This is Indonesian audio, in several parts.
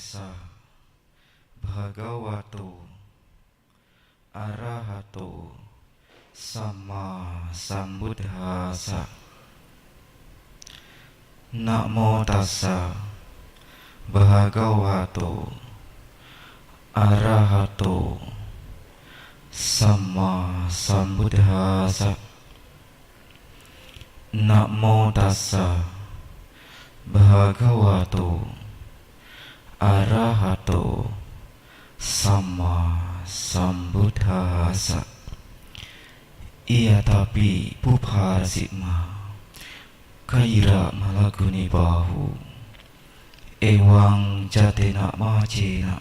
tassa bhagavato arahato sama sambuddhassa. Namo tassa bhagavato arahato sama sambuddhassa. Namo tassa bhagavato arahato sama sambuddhassa. Iya tapi Pubbarasikma kaira malaguni bahu ewang jatena macena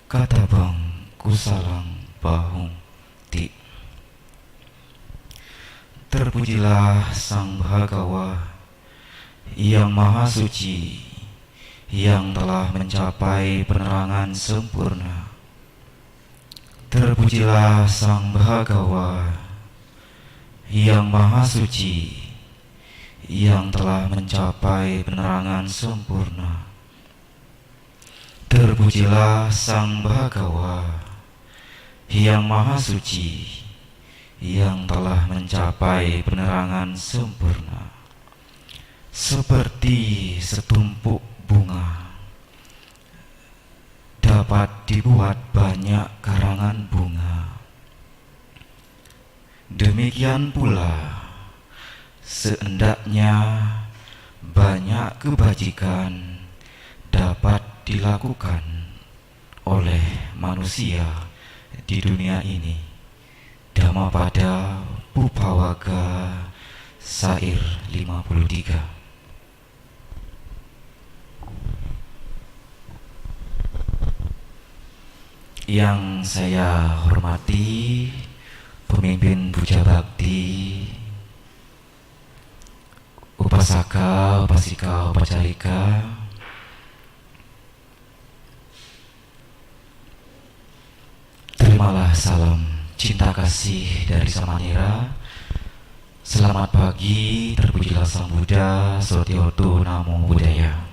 katabang kusalang bahung ti. Terpujilah Sang Bhagawa yang Maha Suci, yang telah mencapai penerangan sempurna. Terpujilah Sang Bhagawa yang Maha Suci, yang telah mencapai penerangan sempurna. Terpujilah Sang Bhagawa yang Maha Suci, yang telah mencapai penerangan sempurna. Seperti setumpuk bunga dapat dibuat banyak karangan bunga, demikian pula seendaknya banyak kebajikan dapat dilakukan oleh manusia di dunia ini. Dhammapada Pubbawagga Syair 53. Yang saya hormati pemimpin Puja Bakti, Upasaka, Upasika, Upacarika, terimalah salam cinta kasih dari Samanera. Selamat pagi, terpujilah Sang Buddha, Sotiotu, Namo Buddhaya.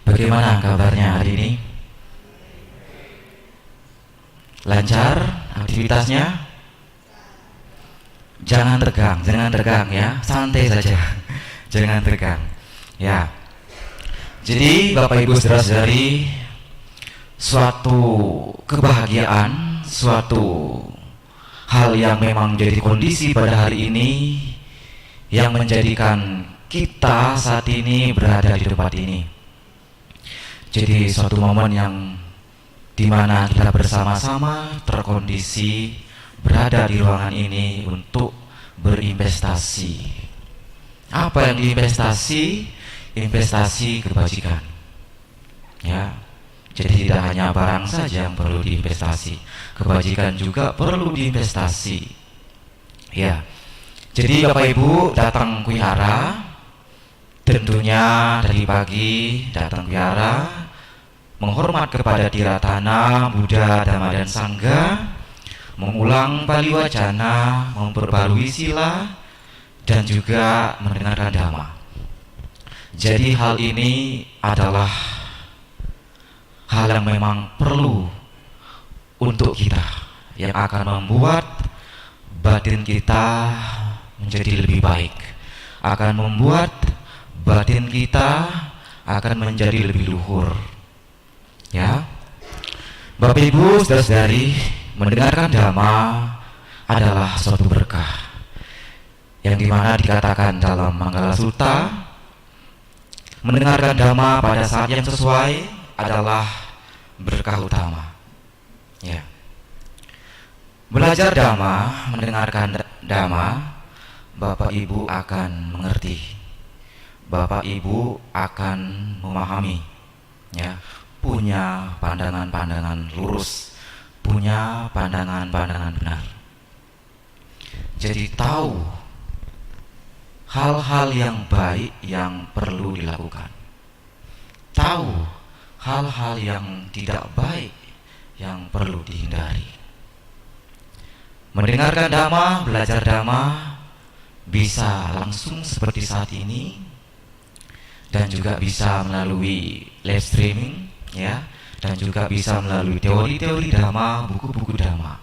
Bagaimana kabarnya hari ini? Lancar aktivitasnya? Jangan tegang ya, santai saja. Jangan tegang. Ya. Jadi Bapak Ibu saudara-saudari, suatu kebahagiaan, suatu hal yang memang menjadi kondisi pada hari ini yang menjadikan kita saat ini berada di tempat ini. Jadi suatu momen yang dimana kita bersama-sama terkondisi berada di ruangan ini untuk berinvestasi. Apa yang diinvestasi? Investasi kebajikan. Ya. Jadi tidak hanya barang saja yang perlu diinvestasi, kebajikan juga perlu diinvestasi. Ya. Jadi Bapak Ibu datang wihara, tentunya dari pagi datang wihara, menghormat kepada Tiratana, Buddha, Dhamma dan Sangha, mengulang Pali Wacana, memperbarui sila, dan juga mendengarkan Dhamma. Jadi hal ini adalah hal yang memang perlu untuk kita, yang akan membuat batin kita menjadi lebih baik, akan membuat batin kita akan menjadi lebih luhur. Ya, Bapak Ibu saudara-saudari, mendengarkan Dhamma adalah suatu berkah, yang dimana dikatakan dalam Manggala Sutta, mendengarkan Dhamma pada saat yang sesuai adalah berkah utama. Ya. Belajar Dhamma, mendengarkan Dhamma, Bapak Ibu akan mengerti. Bapak Ibu akan memahami, ya, punya pandangan-pandangan lurus, punya pandangan-pandangan benar. Jadi tahu hal-hal yang baik yang perlu dilakukan, tahu hal-hal yang tidak baik yang perlu dihindari. Mendengarkan Dhamma, belajar Dhamma bisa langsung seperti saat ini, dan juga bisa melalui live streaming, ya, dan juga bisa melalui teori-teori Dhamma, buku-buku Dhamma.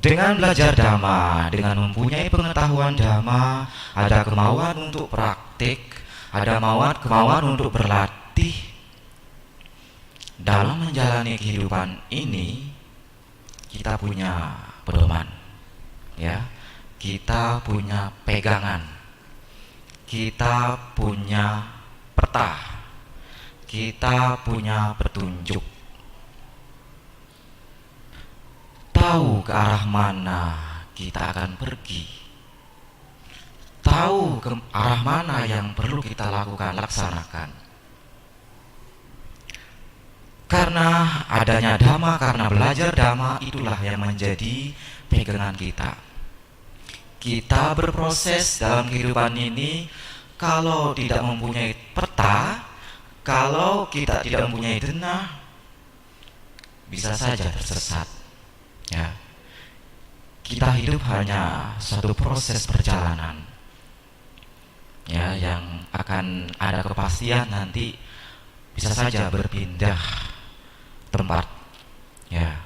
Dengan belajar Dhamma, dengan mempunyai pengetahuan Dhamma, ada kemauan untuk praktik, ada kemauan untuk berlatih dalam menjalani kehidupan ini. Kita punya pedoman, ya, kita punya pegangan, kita punya peta, kita punya petunjuk, tahu ke arah mana kita akan pergi, tahu ke arah mana yang perlu kita laksanakan. Karena adanya Dhamma, karena belajar Dhamma, itulah yang menjadi pegangan kita. Kita berproses dalam kehidupan ini, kalau tidak mempunyai peta, kalau kita tidak mempunyai denah, bisa saja tersesat. Ya, kita hidup hanya satu proses perjalanan, ya, yang akan ada kepastian nanti bisa saja berpindah tempat, ya.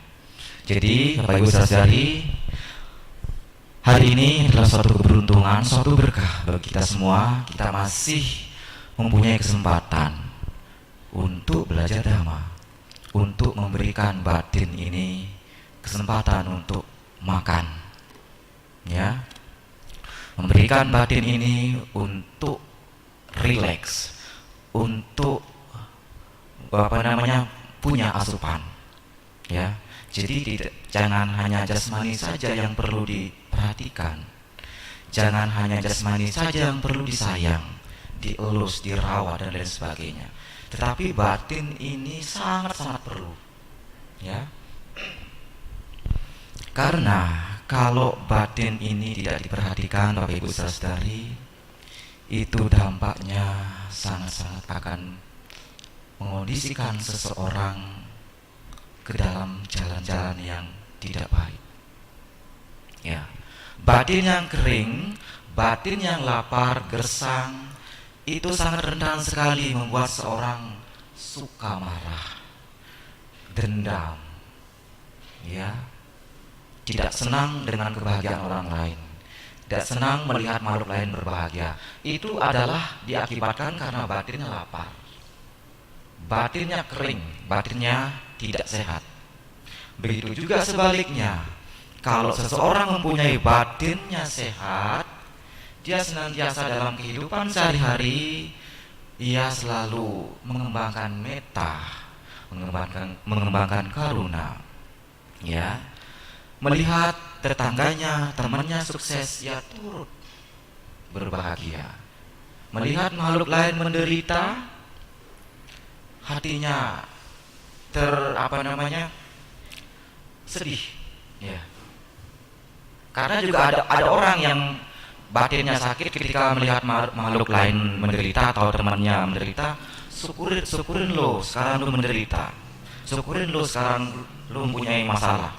Jadi Bapak Ibu Saudari, hari ini adalah suatu keberuntungan, suatu berkah bagi kita semua. Kita masih mempunyai kesempatan untuk belajar Dhamma, untuk memberikan batin ini kesempatan untuk makan, ya, memberikan batin ini untuk rileks, untuk punya asupan, ya. Jadi jangan hanya jasmani saja yang perlu diperhatikan, jangan hanya jasmani saja yang perlu disayang, dielus, dirawat dan lain sebagainya, tetapi batin ini sangat-sangat perlu, ya. Karena kalau batin ini tidak diperhatikan, Bapak Ibu Saudari, itu dampaknya sangat-sangat akan mengondisikan seseorang ke dalam jalan-jalan yang tidak baik, ya. Batin yang kering, batin yang lapar, gersang, itu sangat rentan sekali membuat seorang suka marah, dendam, ya, tidak senang dengan kebahagiaan orang lain, tidak senang melihat makhluk lain berbahagia. Itu adalah diakibatkan karena batinnya lapar, batinnya kering, batinnya tidak sehat. Begitu juga sebaliknya, kalau seseorang mempunyai batinnya sehat, dia senantiasa dalam kehidupan sehari-hari, ia selalu mengembangkan metta, mengembangkan karuna, ya. Melihat tetangganya, temannya sukses, ia turut berbahagia. Melihat makhluk lain menderita, hatinya sedih, ya. Karena juga ada orang yang batinnya sakit ketika melihat makhluk lain menderita atau temannya menderita. Syukurin lo sekarang lo menderita, syukurin lo sekarang lo mempunyai masalah.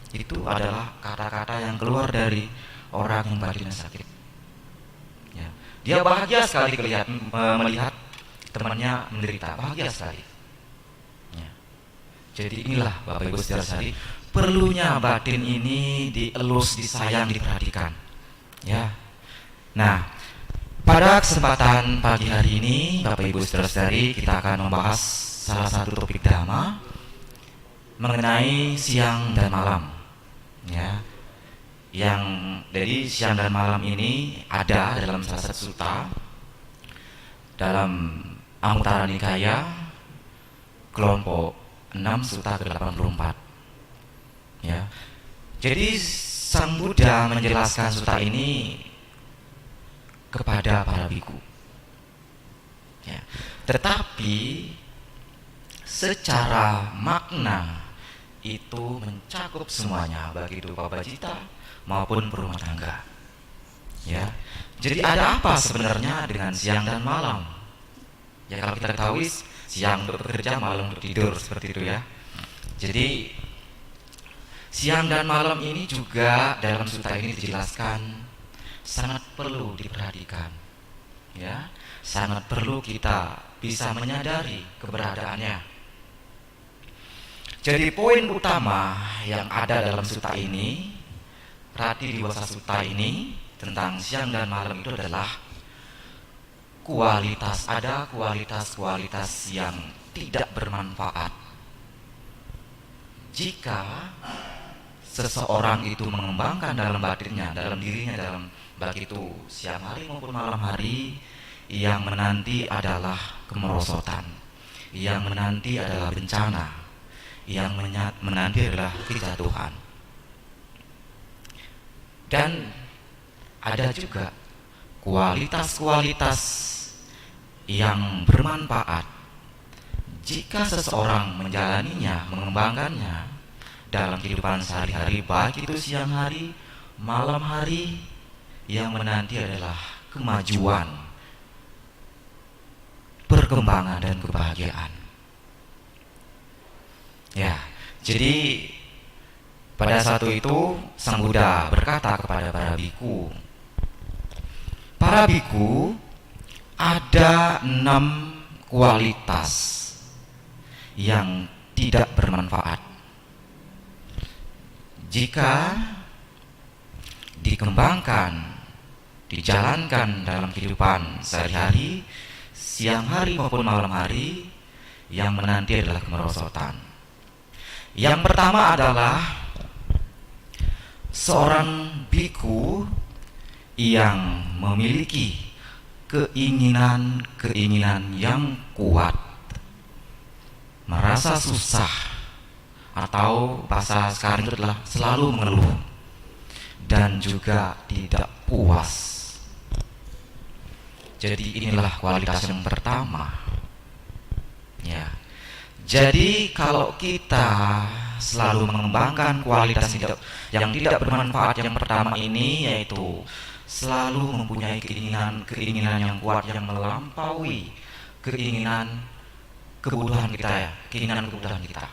Itu adalah kata-kata yang keluar dari orang yang batinnya sakit, ya. Dia bahagia sekali melihat temannya menderita, bahagia sekali, ya. Jadi inilah Bapak Ibu Saudari, perlunya batin ini dielus, disayang, diperhatikan, ya. Nah, pada kesempatan pagi hari ini Bapak Ibu Saudari, kita akan membahas salah satu topik Dhamma mengenai siang dan malam, ya. Yang dari siang dan malam ini ada dalam salah satu sutta dalam Anguttara Nikaya kelompok 6 sutta ke-84, ya. Jadi Sang Buddha menjelaskan sutta ini kepada para biku, ya. Tetapi secara makna itu mencakup semuanya, baik itu pabajita maupun berumah tangga, ya. Jadi ada apa sebenarnya dengan siang dan malam? Ya, kalau kita ketahui siang untuk bekerja, malam untuk tidur, seperti itu, ya. Jadi siang dan malam ini juga dalam sutta ini dijelaskan sangat perlu diperhatikan, Ya, sangat perlu kita bisa menyadari keberadaannya. Jadi poin utama yang ada dalam sutta ini, Rati Diwasa Sutta ini tentang siang dan malam itu adalah kualitas yang tidak bermanfaat. Jika seseorang itu mengembangkan dalam batinnya, dalam dirinya, dalam baik itu siang hari maupun malam hari, yang menanti adalah kemerosotan, yang menanti adalah bencana, yang menanti adalah kejatuhan. Dan ada juga kualitas-kualitas yang bermanfaat jika seseorang menjalaninya, mengembangkannya dalam kehidupan sehari-hari, baik itu siang hari, malam hari, yang menanti adalah kemajuan, perkembangan, dan kebahagiaan. Ya, jadi pada saat itu Sang Buddha berkata kepada para biku, "Para biku, ada 6 kualitas yang tidak bermanfaat. Jika dikembangkan, dijalankan dalam kehidupan sehari-hari, siang hari maupun malam hari, yang menanti adalah kemerosotan." Yang pertama adalah seorang biku yang memiliki keinginan yang kuat, merasa susah, atau bahasa sekarang itu adalah selalu mengeluh dan juga tidak puas. Jadi inilah kualitas yang pertama. Ya. Jadi kalau kita selalu mengembangkan kualitas yang tidak bermanfaat yang pertama ini, yaitu selalu mempunyai keinginan yang kuat yang melampaui kebutuhan kita, keinginan kebutuhan kita.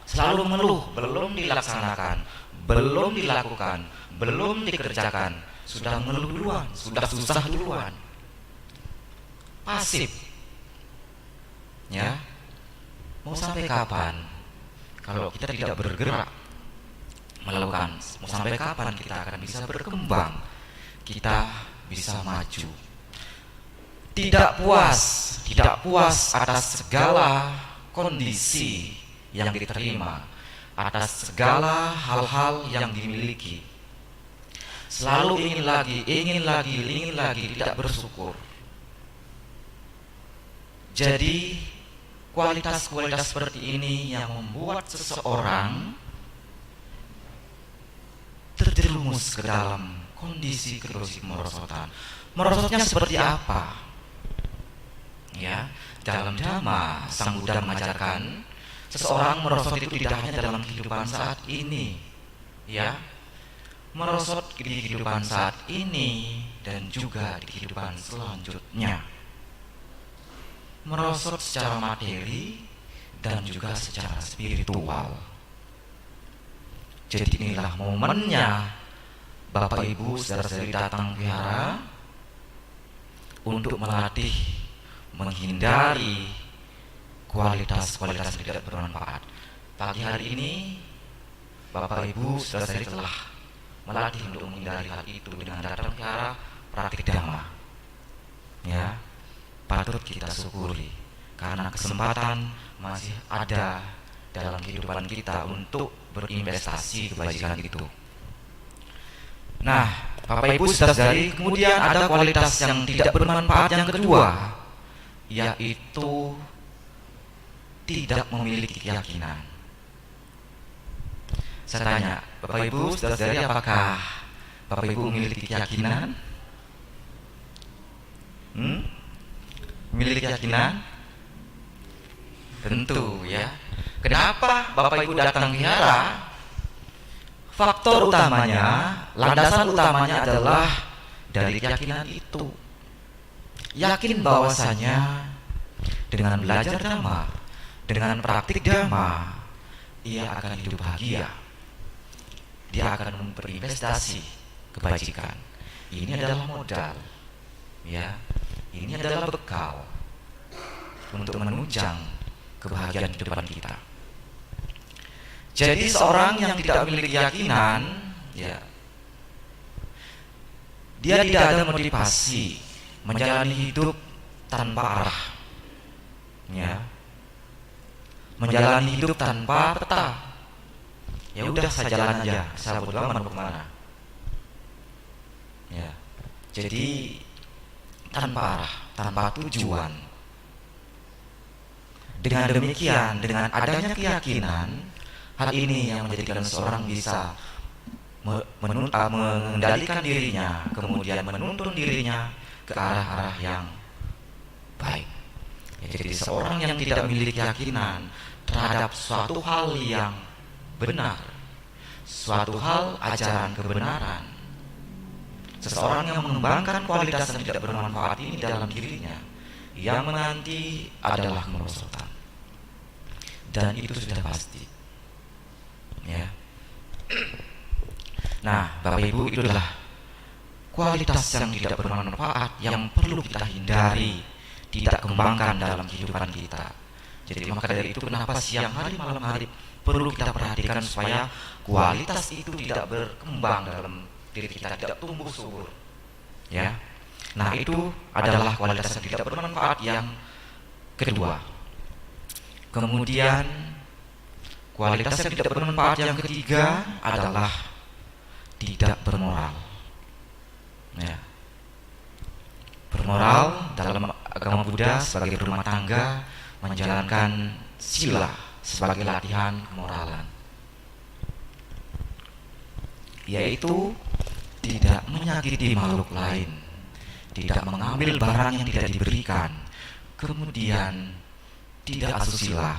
Selalu mengeluh, belum dilaksanakan, belum dilakukan, belum dikerjakan, sudah mengeluh duluan, sudah susah duluan. Pasif. Ya, mau sampai kapan kalau kita tidak bergerak melakukan? Mau sampai kapan kita akan bisa berkembang, kita bisa maju? Tidak puas atas segala kondisi yang diterima, atas segala hal-hal yang dimiliki. Selalu ingin lagi, tidak bersyukur. Jadi kualitas-kualitas seperti ini yang membuat seseorang terjerumus ke dalam kondisi kemerosotan. Merosotnya seperti apa? Ya, dalam Dhamma Sang Buddha mengajarkan seseorang merosot itu tidak hanya dalam kehidupan saat ini, ya, merosot di kehidupan saat ini dan juga di kehidupan selanjutnya. Merosot secara materi dan juga secara spiritual. Jadi inilah momennya Bapak Ibu saudara-saudari datang vihara untuk melatih, menghindari kualitas-kualitas yang tidak bermanfaat. Pagi hari ini Bapak Ibu saudara-saudari telah melatih untuk menghindari hal itu dengan datang vihara praktik Dhamma. Ya, patut kita syukuri karena kesempatan masih ada dalam kehidupan kita untuk berinvestasi kebajikan itu. Nah, Bapak Ibu saudara-saudari, kemudian ada kualitas yang tidak bermanfaat yang kedua, yaitu tidak memiliki keyakinan. Saya tanya, Bapak Ibu saudara-saudari, apakah Bapak Ibu memiliki keyakinan? Memiliki keyakinan? Tentu, ya. Kenapa Bapak Ibu datang vihara? Faktor utamanya, landasan utamanya adalah dari keyakinan itu. Yakin bahwasanya dengan belajar Dhamma, dengan praktik Dhamma, ia akan hidup bahagia. Dia akan berinvestasi kebajikan. Ini adalah modal. Ya, ini adalah bekal untuk menunjang kebahagiaan kehidupan kita. Jadi seorang yang tidak memiliki keyakinan, ya, dia tidak ada motivasi menjalani hidup tanpa arah, ya, menjalani hidup tanpa peta. Ya udah, saya jalan aja, saya bodo amat mau kemana. Ya, jadi tanpa arah, tanpa tujuan. Dengan demikian, dengan adanya keyakinan, hal ini yang menjadikan seorang bisa mengendalikan dirinya, kemudian menuntun dirinya ke arah-arah yang baik. Ya, jadi seorang yang tidak memiliki keyakinan terhadap suatu hal yang benar, suatu hal ajaran kebenaran, seseorang yang mengembangkan kualitas yang tidak bermanfaat ini dalam dirinya, yang menanti adalah kemerosotan. Dan itu sudah pasti. Ya. Nah, Bapak Ibu, itulah kualitas yang tidak bermanfaat yang perlu kita hindari, tidak kembangkan dalam kehidupan kita. Jadi maka dari itu kenapa siang hari malam hari perlu kita perhatikan supaya kualitas itu tidak berkembang dalam diri kita, tidak tumbuh subur. Ya. Nah, itu adalah kualitas yang tidak bermanfaat yang kedua. Kemudian kualitas yang tidak bermanfaat yang ketiga adalah tidak bermoral. Ya. Bermoral dalam agama Buddha sebagai berumah tangga menjalankan sila sebagai latihan kemoralan, yaitu tidak menyakiti makhluk lain, tidak mengambil barang yang tidak diberikan, kemudian tidak asusila,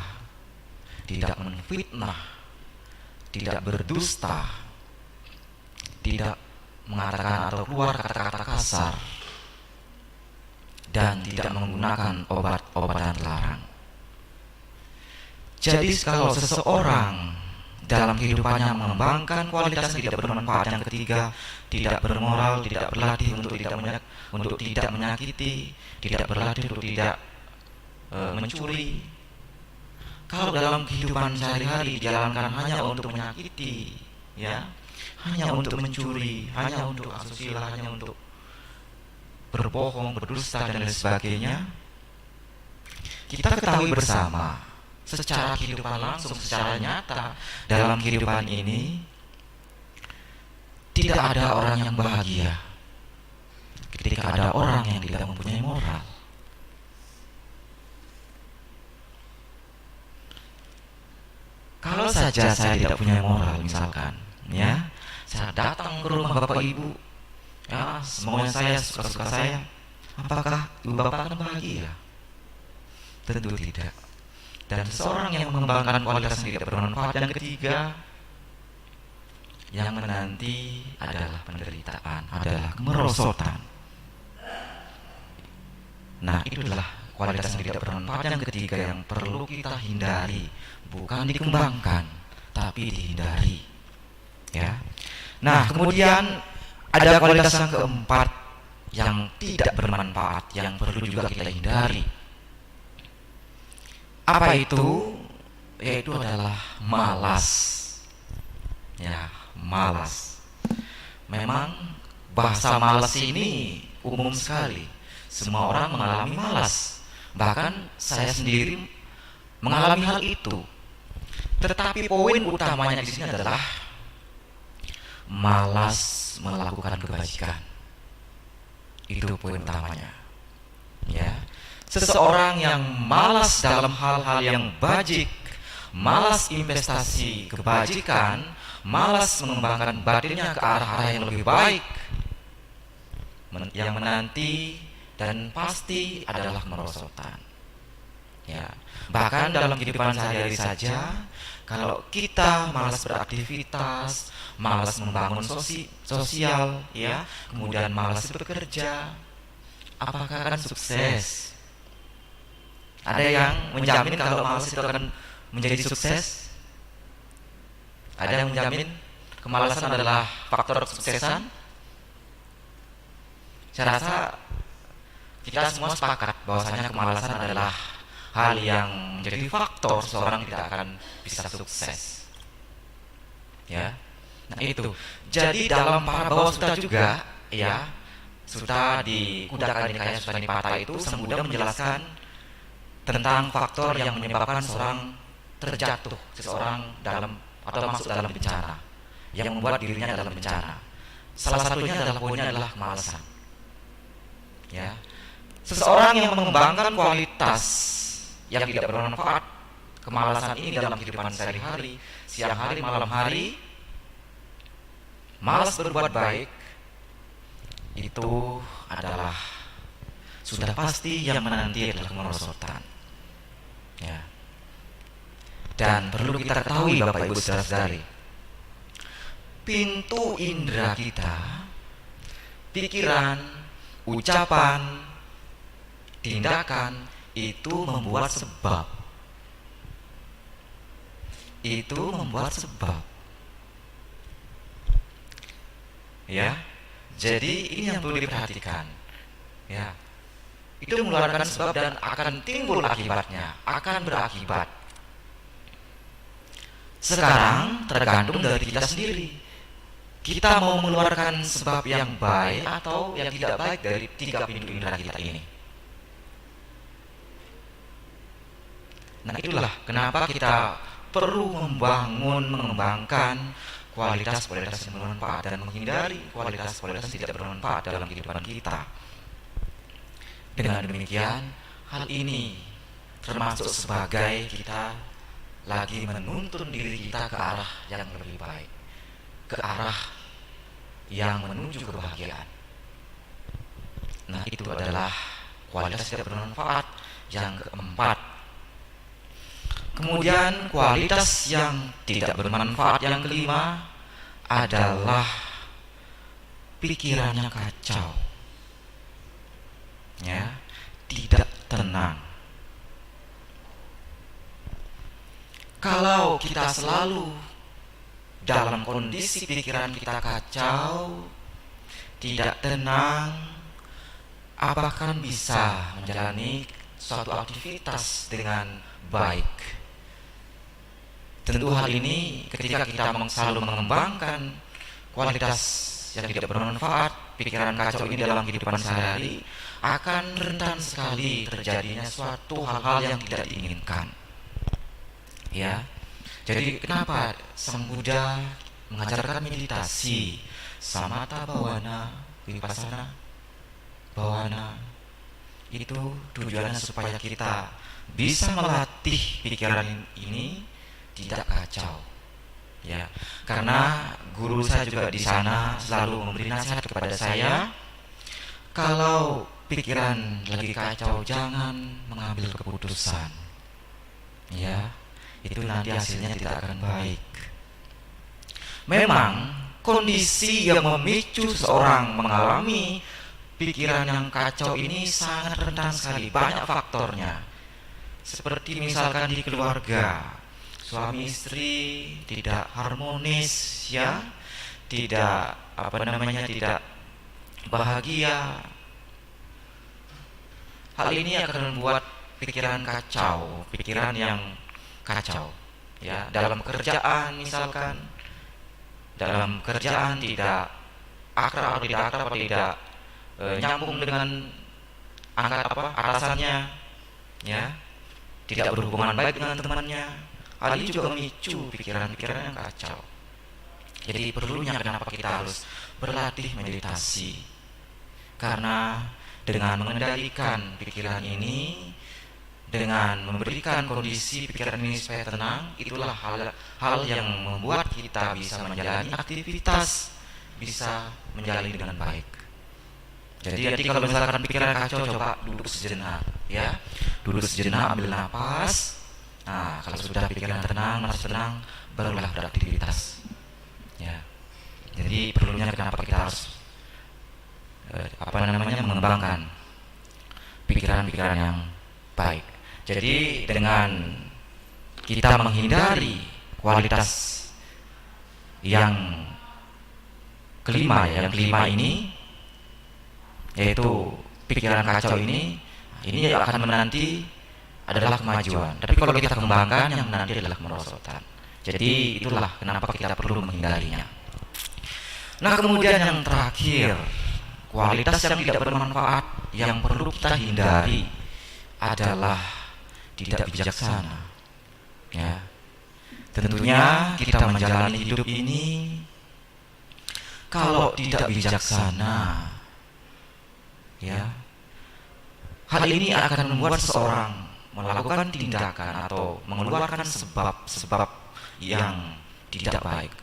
tidak menfitnah, tidak berdusta, tidak mengatakan atau keluar kata-kata kasar, dan tidak menggunakan obat-obatan terlarang. Jadi kalau seseorang dalam kehidupannya mengembangkan kualitas yang tidak bermanfaat yang ketiga, tidak bermoral, tidak berlatih untuk tidak menyakiti, tidak berlatih untuk tidak mencuri. Kalau dalam kehidupan sehari-hari dijalankan hanya untuk menyakiti, ya, hanya untuk mencuri, hanya untuk asusila, hanya untuk berbohong, berdusta dan lain sebagainya, kita ketahui bersama secara kehidupan langsung, secara nyata dalam kehidupan ini tidak ada orang yang bahagia ketika ada orang yang tidak mempunyai moral. Kalau saja saya tidak punya moral, misalkan, ya, saya datang ke rumah Bapak Ibu, ya, semuanya saya, suka-suka saya, apakah Ibu Bapak akan bahagia? Tentu tidak. Dan seseorang yang mengembangkan kualitas yang tidak bermanfaat yang ketiga, yang menanti adalah penderitaan, adalah kemerosotan. Nah, itulah kualitas yang tidak bermanfaat yang ketiga yang perlu kita hindari, bukan dikembangkan, tapi dihindari. Ya. Nah, kemudian ada kualitas yang keempat yang tidak bermanfaat yang perlu juga kita hindari. Apa itu? Yaitu adalah malas. Ya, malas. Memang bahasa malas ini umum sekali. Semua orang mengalami malas. Bahkan saya sendiri mengalami hal itu. Tetapi poin utamanya di sini adalah malas melakukan kebajikan. Itu poin utamanya. Ya. Seseorang yang malas dalam hal-hal yang bajik, malas investasi kebajikan, malas mengembangkan batinnya ke arah-arah yang lebih baik, yang menanti dan pasti adalah kemerosotan. Ya, bahkan dalam kehidupan sehari-hari saja, kalau kita malas beraktivitas, malas membangun sosial, ya, kemudian malas bekerja, apakah akan sukses? Ada yang menjamin kalau malas itu akan menjadi sukses? Ada yang menjamin kemalasan adalah faktor kesuksesan? Saya rasa kita semua sepakat bahwasanya kemalasan adalah hal yang menjadi faktor seorang tidak akan bisa sukses. Ya. Nah itu. Jadi dalam para bawah suta juga, ya, suta di Kudakan Nikaya Suta Nipata itu Sang Buddha menjelaskan tentang faktor yang menyebabkan seorang terjatuh, seseorang dalam atau masuk dalam bencana, yang membuat dirinya dalam bencana. Salah satunya adalah poinnya adalah kemalasan. Ya. Seseorang yang mengembangkan kualitas yang tidak bermanfaat, kemalasan ini dalam kehidupan sehari-hari, siang hari, malam hari, malas berbuat baik, itu adalah sudah pasti yang menanti adalah kemerosotan. Ya. Dan perlu kita ketahui Bapak Ibu saudara-saudari, pintu indera kita, pikiran, ucapan, tindakan itu membuat sebab. Itu membuat sebab. Ya. Jadi ini yang perlu diperhatikan. Ya. Itu mengeluarkan sebab dan akan timbul akibatnya, akan berakibat. Sekarang tergantung dari kita sendiri. Kita mau mengeluarkan sebab yang baik atau yang tidak baik dari 3 pintu indera kita ini. Nah itulah kenapa kita perlu mengembangkan kualitas-kualitas yang bermanfaat dan menghindari kualitas-kualitas yang tidak bermanfaat dalam kehidupan kita. Dengan demikian, hal ini termasuk sebagai kita lagi menuntun diri kita ke arah yang lebih baik, ke arah yang menuju kebahagiaan. Nah itu adalah kualitas tidak bermanfaat yang keempat. Kemudian kualitas yang tidak bermanfaat yang kelima adalah pikirannya kacau, ya, tidak tenang. Kalau kita selalu dalam kondisi pikiran kita kacau, tidak tenang, apakah bisa menjalani suatu aktivitas dengan baik? Tentu hal ini ketika kita selalu mengembangkan kualitas yang tidak bermanfaat, pikiran kacau ini dalam kehidupan sehari-hari, akan rentan sekali terjadinya suatu hal-hal yang tidak diinginkan. Ya. Jadi kenapa Sang Buddha mengajarkan meditasi, samatha bhavana, vipassana bhavana? Itu tujuannya supaya kita bisa melatih pikiran ini tidak kacau. Ya, karena guru saya juga di sana selalu memberi nasihat kepada saya, kalau pikiran lagi kacau jangan mengambil keputusan. Ya, itu nanti hasilnya tidak akan baik. Memang kondisi yang memicu seorang mengalami pikiran yang kacau ini sangat rentan sekali, banyak faktornya. Seperti misalkan di keluarga, suami istri tidak harmonis, ya, tidak tidak bahagia. Hal ini akan membuat pikiran kacau, pikiran yang kacau, ya. Dalam kerjaan misalkan, dalam kerjaan tidak akrab, tidak nyambung dengan atasannya, ya, tidak berhubungan baik dengan temannya. Hal ini juga memicu pikiran-pikiran yang kacau. Jadi perlunya kenapa kita harus berlatih meditasi, karena dengan mengendalikan pikiran ini, dengan memberikan kondisi pikiran ini supaya tenang, itulah hal yang membuat kita bisa menjalani aktivitas, bisa menjalani dengan baik. Jadi nanti kalau misalkan pikiran kacau, coba duduk sejenak, ya, duduk sejenak, ambil nafas. Nah, kalau sudah pikiran tenang, merasa tenang, barulah beraktivitas. Ya. Jadi perlunya kenapa kita harus mengembangkan pikiran-pikiran yang baik. Jadi dengan kita menghindari kualitas yang kelima ini, yaitu pikiran kacau ini yang akan menanti adalah kemajuan. Tapi kalau kita kembangkan, yang menanti adalah kemerosotan. Jadi itulah kenapa kita perlu menghindarinya. Nah, kemudian yang terakhir, kualitas yang tidak bermanfaat yang perlu kita hindari adalah tidak bijaksana. Ya, tentunya kita menjalani hidup ini kalau tidak bijaksana, ya, hal ini akan membuat seseorang melakukan tindakan atau mengeluarkan sebab-sebab yang tidak baik,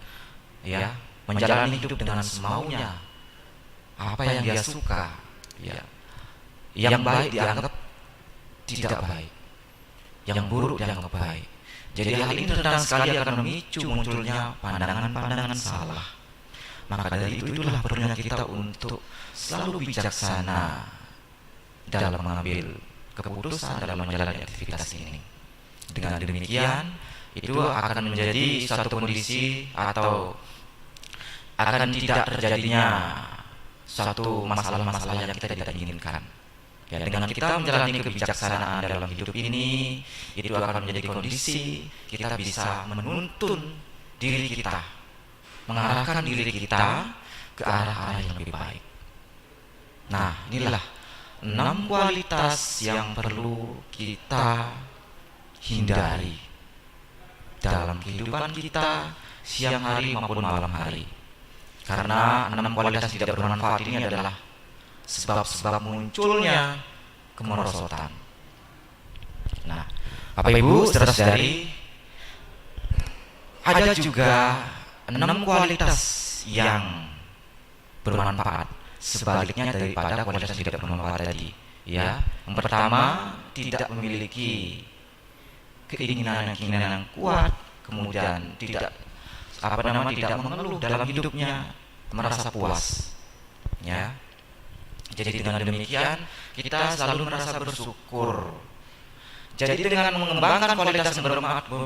ya, menjalani hidup dengan semaunya, apa yang dia suka, ya, yang baik dianggap tidak baik, yang buruk dianggap baik. Jadi hal ini rentan sekali akan memicu munculnya pandangan-pandangan salah. Maka dari itulah perlunya kita untuk selalu bijaksana dalam mengambil keputusan dalam menjalani aktivitas ini. Dengan demikian, itu akan menjadi suatu kondisi atau akan tidak terjadinya suatu masalah-masalah yang kita tidak inginkan. Ya, dengan kita menjalani kebijaksanaan dalam hidup ini, itu akan menjadi kondisi kita bisa menuntun diri kita, mengarahkan diri kita ke arah-arah yang lebih baik. Nah, inilah 6 kualitas yang perlu kita hindari dalam kehidupan kita siang hari maupun malam hari. Karena 6 kualitas tidak bermanfaat ini adalah sebab-sebab munculnya kemerosotan. Nah, Bapak Ibu, saudara-saudari, ada juga 6 kualitas yang bermanfaat sebaliknya daripada kualitas yang tidak bermanfaat tadi. Ya, yang pertama, tidak memiliki keinginan yang kuat, kemudian tidak tidak mengeluh dalam hidupnya, merasa puas. Ya. Jadi dengan demikian kita selalu merasa bersyukur. Jadi dengan mengembangkan kualitas yang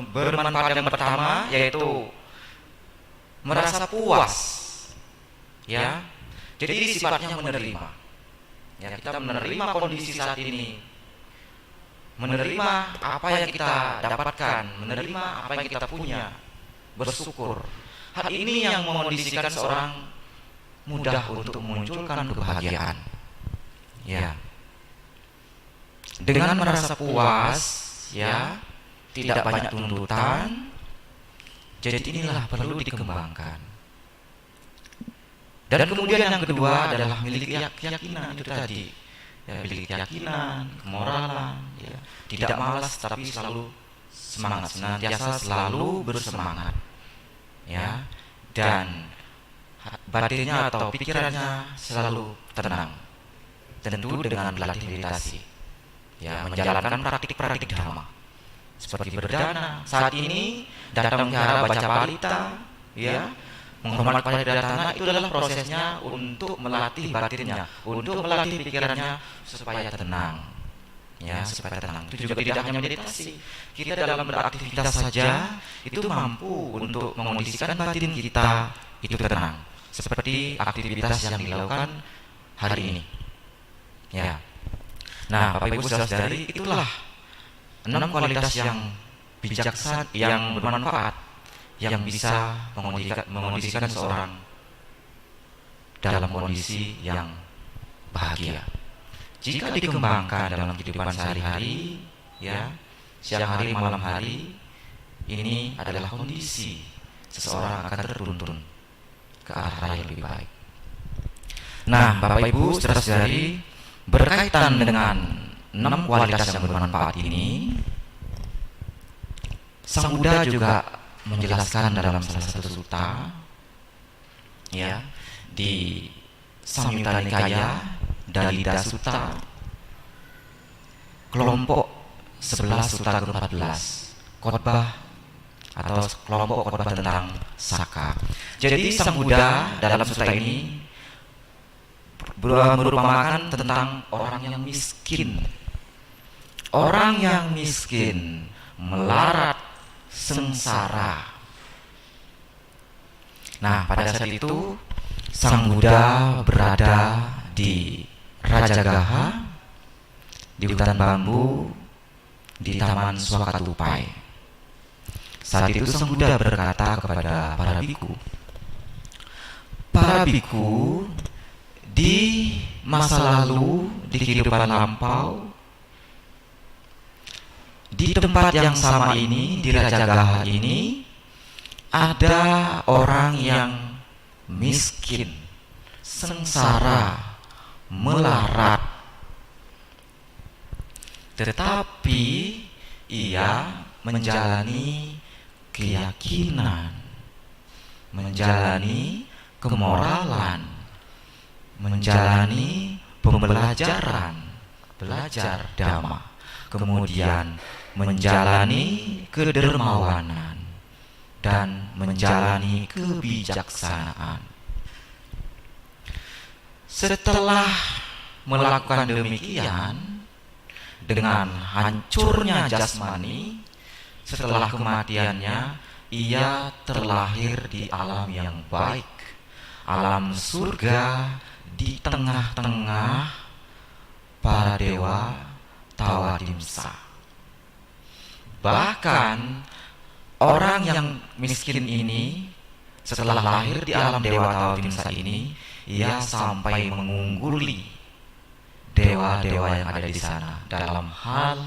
bermanfaat yang pertama, yaitu merasa puas. Ya. Jadi sifatnya menerima. Ya, kita menerima kondisi saat ini, menerima apa yang kita dapatkan, menerima apa yang kita punya, bersyukur. Hal ini yang mengondisikan seorang mudah untuk memunculkan kebahagiaan. Ya, dengan merasa puas, ya, tidak banyak tuntutan. Jadi inilah perlu dikembangkan. Dan kemudian yang kedua adalah memiliki keyakinan itu tadi, ya, memiliki keyakinan, kemoralan, ya, tidak malas tapi selalu semangat, senantiasa selalu bersemangat, ya, dan batinnya atau pikirannya selalu tenang, tentu dengan berlatih meditasi, ya, menjalankan praktik-praktik dharma seperti berdana saat ini, datang wihara, baca palita, ya, menghormat pada datana. Itu adalah prosesnya untuk melatih batinnya, untuk melatih pikirannya supaya tenang, ya, supaya tenang. Itu juga tidak hanya meditasi, kita dalam beraktivitas saja itu mampu untuk mengondisikan batin kita itu tenang, seperti aktivitas yang dilakukan hari ini, ya. Nah, Bapak Ibu saudara-saudari, itulah 6 kualitas yang bijaksana, yang bermanfaat, yang bisa mengondisikan seorang dalam kondisi yang bahagia. Jika dikembangkan dalam kehidupan sehari-hari, ya, siang hari, malam hari, ini adalah kondisi seseorang akan tertuntun ke arah yang lebih baik. Nah, Bapak Ibu saudara-saudari, berkaitan dengan 6 kualitas yang bermanfaat ini, Sang Buddha juga menjelaskan dalam salah satu sutta, ya, di Samyutta Nikaya Dalida Sutta, kelompok 11 sutta ke-14, khotbah atau kelompok khotbah tentang Saka. Jadi Sang Buddha dalam sutta ini merupakan tentang orang yang miskin. Orang yang miskin, melarat, sengsara. Nah, pada saat itu Sang Buddha berada di Raja Gaha di hutan bambu di Taman Swakatupai. Saat itu Sang Buddha berkata kepada para biku, "Para biku, di masa lalu, di kehidupan lampau, di tempat yang sama ini, di Raja Gaha ini, ada orang yang miskin, sengsara, melarat. Tetapi ia menjalani keyakinan, menjalani kemoralan, menjalani pembelajaran, belajar dhamma, kemudian menjalani kedermawanan dan menjalani kebijaksanaan. Setelah melakukan demikian, dengan hancurnya jasmani, setelah kematiannya, ia terlahir di alam yang baik, alam surga di tengah-tengah para dewa Tawadimsa. Bahkan orang yang miskin ini, setelah lahir di alam dewa Tawadimsa ini, ia sampai mengungguli dewa-dewa yang ada di sana dalam hal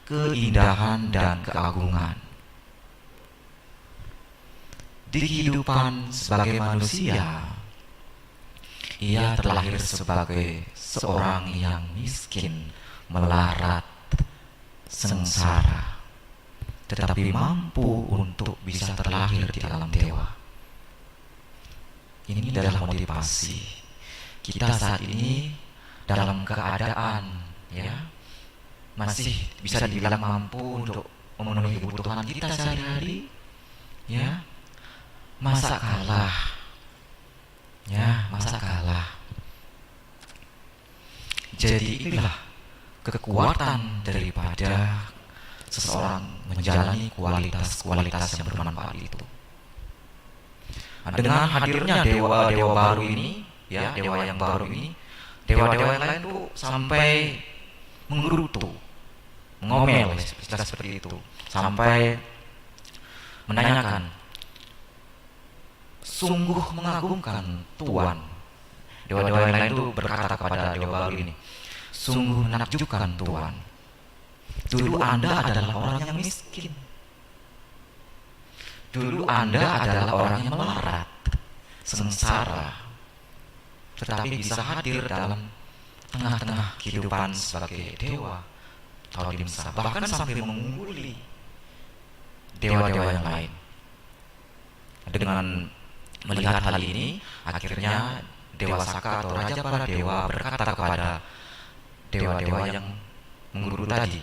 keindahan dan keagungan. Di kehidupan sebagai manusia, ia terlahir sebagai seorang yang miskin, melarat, sengsara, tetapi mampu untuk bisa terlahir di alam dewa. Ini adalah motivasi kita saat ini dalam keadaan masih bisa dibilang mampu untuk memenuhi kebutuhan kita sehari-hari, masa kalah, masa kalah. Jadi inilah kekuatan daripada seseorang menjalani kualitas yang bermanfaat itu. Nah, dengan hadirnya dewa-dewa baru ini, dewa yang baru ini, dewa-dewa yang lain tuh sampai menggerutu, ngomel, istilah seperti itu, sampai menanyakan, sungguh mengagumkan Tuan. Dewa-dewa yang lain itu berkata kepada dewa baru ini, sungguh menakjubkan Tuan. Dulu Anda adalah orang yang miskin. Dulu Anda adalah orang yang melarat, sengsara, tetapi bisa hadir dalam tengah-tengah kehidupan sebagai dewa Tawadimsa, bahkan sampai mengungguli dewa-dewa yang lain. Dengan melihat hal ini, akhirnya Dewa Saka atau Raja para Dewa berkata kepada dewa-dewa yang menggerutu tadi,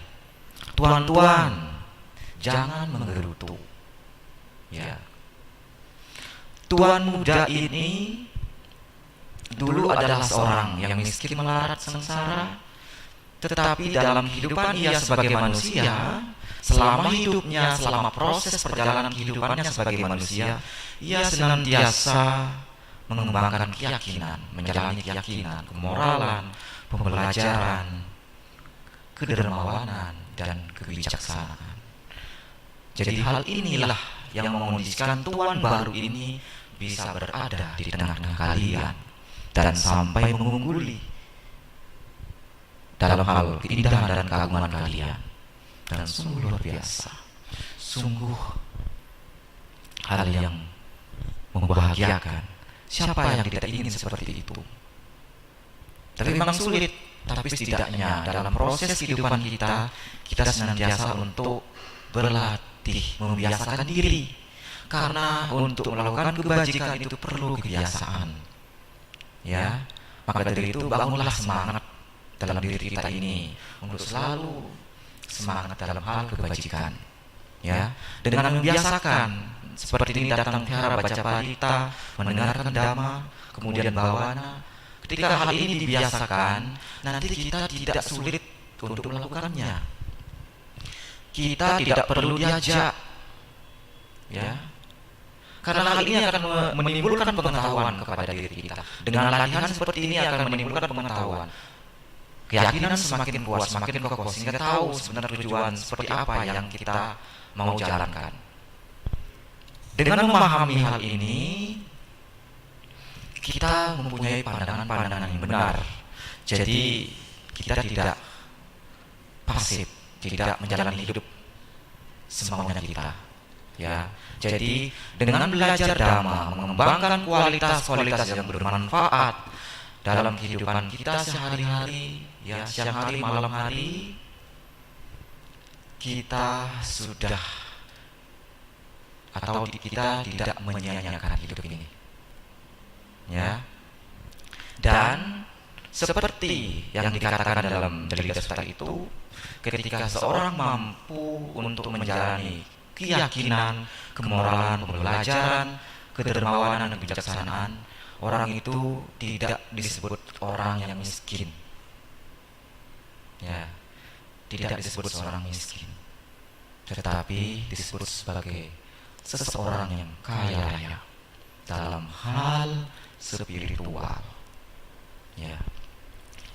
Tuan-tuan, jangan menggerutu. Tuan muda ini dulu adalah seorang yang miskin, melarat, sengsara, tetapi dalam kehidupan ia sebagai manusia, selama hidupnya, selama proses perjalanan kehidupannya sebagai manusia, ia senantiasa mengembangkan keyakinan, menjalani keyakinan, kemoralan, pembelajaran, kedermawanan, dan kebijaksanaan. Jadi hal inilah yang mengondisikan Tuan baru ini bisa berada di tengah-tengah kalian dan sampai mengungguli dalam hal keindahan dan keagungan kalian. Dan sungguh luar biasa, sungguh hal yang membahagiakan. Siapa yang tidak ingin seperti itu? Tapi memang sulit. Tapi setidaknya dalam proses kehidupan kita, kita senantiasa untuk berlatih, membiasakan diri. Karena untuk melakukan kebajikan itu perlu kebiasaan. Maka dari itu bangunlah semangat dalam diri kita ini untuk selalu semangat dalam hal kebajikan. Dengan membiasakan seperti ini, datang vihara, baca parita, mendengarkan dhamma, kemudian bawana. Ketika hal ini dibiasakan, nanti kita tidak sulit untuk melakukannya. Kita tidak perlu diajak, karena hal ini akan menimbulkan pengetahuan kepada diri kita. Dengan latihan seperti ini akan menimbulkan pengetahuan. keyakinan semakin kuat, semakin kokoh, sehingga tahu sebenarnya tujuan seperti apa yang kita mau jalankan. Dengan memahami hal ini, kita mempunyai pandangan-pandangan yang benar. Jadi kita tidak pasif, tidak menjalani hidup semaunya kita. Ya, jadi dengan belajar Dhamma, mengembangkan kualitas-kualitas yang bermanfaat dalam kehidupan kita sehari-hari, ya, siang hari, malam hari, kita sudah atau kita tidak menyia-nyiakan hidup ini, ya. Dan seperti yang dikatakan dalam Dalila Sutta itu, ketika seorang mampu untuk menjalani keyakinan, kemoralan, pembelajaran, kedermawanan, dan kebijaksanaan, orang itu tidak disebut orang yang miskin. Ya, tidak disebut seorang miskin, tetapi disebut sebagai seseorang yang kaya raya dalam hal spiritual. Ya.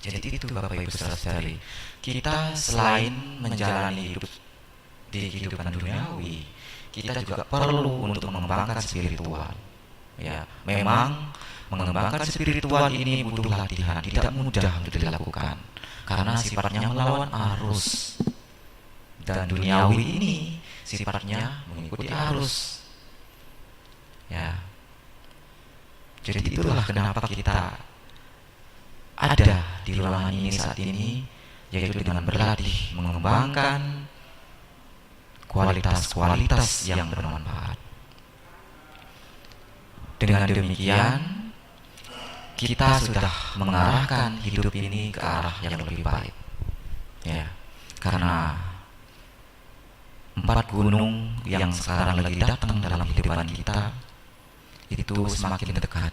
Jadi itu Bapak Ibu saudara-saudari, kita selain menjalani hidup di kehidupan duniawi, kita juga perlu untuk mengembangkan spiritual. Ya, memang mengembangkan spiritual ini butuh latihan, tidak mudah untuk dilakukan karena sifatnya melawan arus. Dan duniawi ini sifatnya mengikuti arus. Ya. Jadi itulah kenapa kita ada di ruangan ini saat ini, yaitu dengan berlatih mengembangkan kualitas-kualitas yang bermanfaat. Dengan demikian, kita sudah mengarahkan hidup ini ke arah yang lebih baik. Ya, karena 4 gunung yang sekarang lagi datang dalam kehidupan kita itu semakin dekat.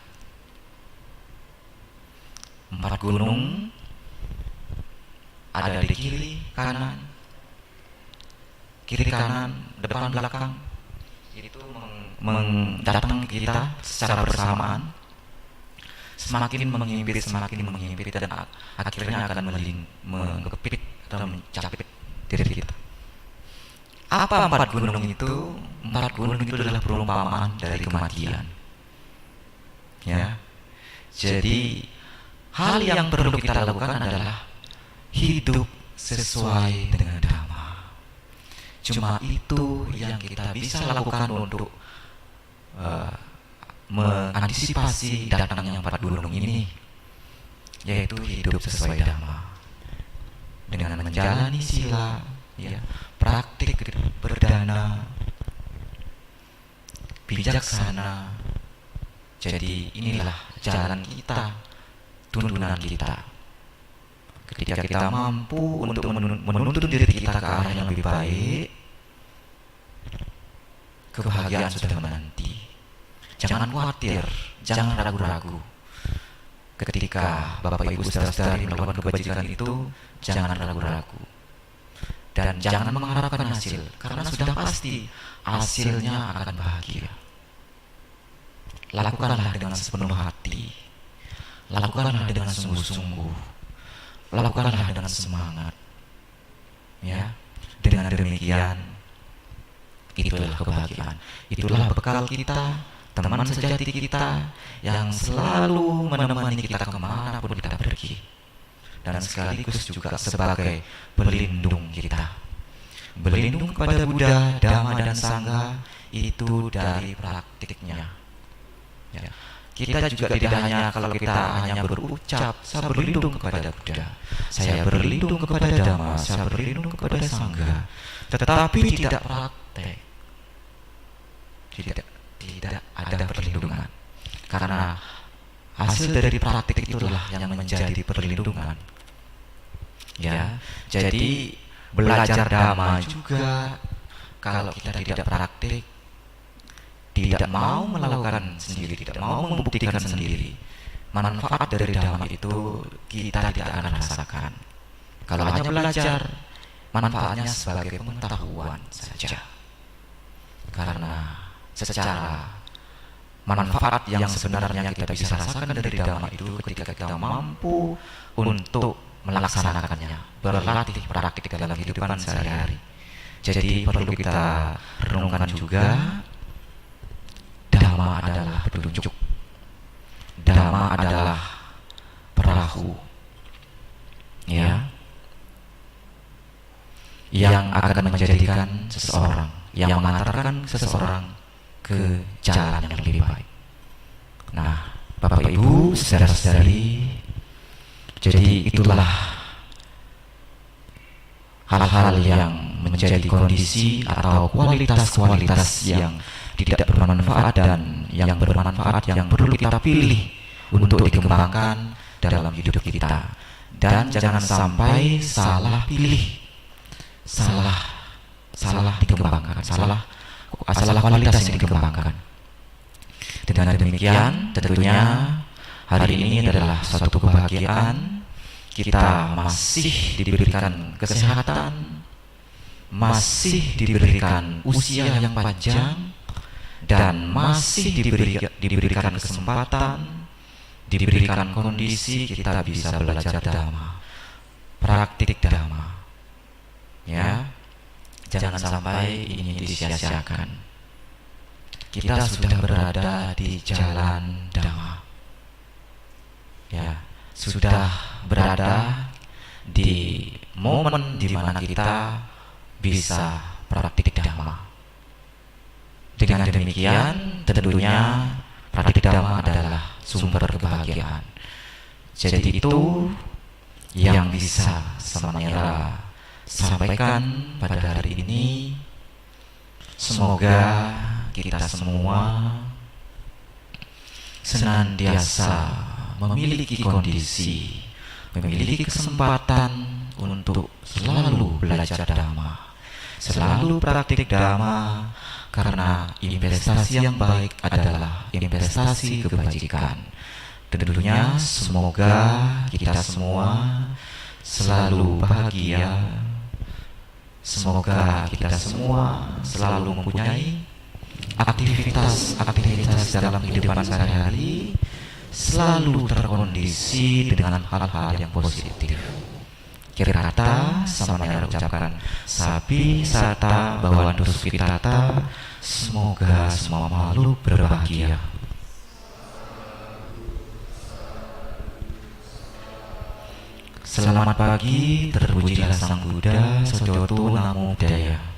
4 gunung ada di kiri, kanan, depan, belakang. Itu mendatang kita secara bersamaan, semakin mengimpit dan akhirnya akan menggepit atau mencapit diri kita. Apa 4 gunung itu? 4 gunung itu adalah perumpamaan dari kematian. Ya. Jadi hal yang perlu kita lakukan adalah hidup sesuai dengan Dhamma. Cuma itu yang kita bisa lakukan untuk mengantisipasi datangnya 4 gunung ini, yaitu hidup sesuai Dhamma dengan menjalani sila, ya, praktik berdana, bijaksana. Jadi inilah jalan kita, tuntunan kita. Ketika kita mampu untuk menuntun diri kita ke arah yang lebih baik, kebahagiaan sudah menanti. Jangan khawatir, jangan ragu-ragu. Ketika Bapak Ibu saudara-saudari melakukan kebajikan itu, jangan ragu-ragu. Dan jangan mengharapkan hasil, karena sudah pasti hasilnya akan bahagia. Lakukanlah dengan sepenuh hati, lakukanlah dengan sungguh-sungguh, lakukanlah dengan semangat. Ya, dengan demikian itulah kebahagiaan, itulah bekal kita, teman sejati kita yang selalu menemani kita kemanapun kita pergi, dan sekaligus juga sebagai pelindung kita. Berlindung kepada Buddha, Dhamma, dan Sangha itu dari praktiknya. Ya. Kita juga tidak hanya kalau kita hanya berucap, saya berlindung kepada Buddha, saya berlindung kepada Dhamma, saya berlindung kepada Sangha, tetapi tidak praktek, tidak ada perlindungan. Karena hasil dari praktik itulah yang menjadi perlindungan. Ya, jadi belajar Dhamma juga kalau kita tidak praktik, tidak mau melakukan sendiri, tidak mau membuktikan sendiri, manfaat dari Dhamma itu kita tidak akan rasakan. Kalau hanya belajar, manfaatnya sebagai pengetahuan saja. Karena secara manfaat yang sebenarnya kita bisa rasakan dari Dhamma itu ketika kita mampu untuk melaksanakannya, berlatih praktik dalam kehidupan sehari-hari. Jadi perlu kita renungkan juga, Dhamma adalah petunjuk, Dhamma adalah perahu, ya, yang akan menjadikan seseorang, yang mengantarkan seseorang ke jalan yang lebih baik. Nah, Bapak Ibu, saudara-saudari, jadi itulah hal-hal yang menjadi kondisi atau kualitas-kualitas yang tidak bermanfaat dan yang bermanfaat yang perlu kita pilih untuk dikembangkan dalam hidup kita. Dan jangan sampai salah pilih, salah dikembangkan, salah kualitas yang dikembangkan. Dengan demikian, tentunya hari ini adalah suatu kebahagiaan, kita masih diberikan kesehatan, masih diberikan usia yang panjang, dan masih diberikan kesempatan, diberikan kondisi kita bisa belajar Dhamma, praktik Dhamma. Ya, jangan sampai ini disia-siakan. Kita sudah berada di jalan Dhamma. Ya, sudah berada di momen di mana kita bisa praktik Dhamma. Dengan demikian, tentunya praktik Dhamma adalah sumber kebahagiaan. Jadi itu yang bisa Samanera sampaikan pada hari ini. Semoga kita semua senantiasa memiliki kondisi, memiliki kesempatan untuk selalu belajar Dhamma, selalu praktik Dhamma, karena investasi yang baik adalah investasi kebajikan. Tentunya semoga kita semua selalu bahagia, semoga kita semua selalu mempunyai aktivitas dalam kehidupan sehari-hari selalu terkondisi dengan hal-hal yang positif. Kirata Samanera ucapkan Sabi Sata Bhavantu Sukhitata. Semoga semua makhluk berbahagia. Selamat pagi, terpujilah Sang Buddha, Sajoto Namo Buddhaya.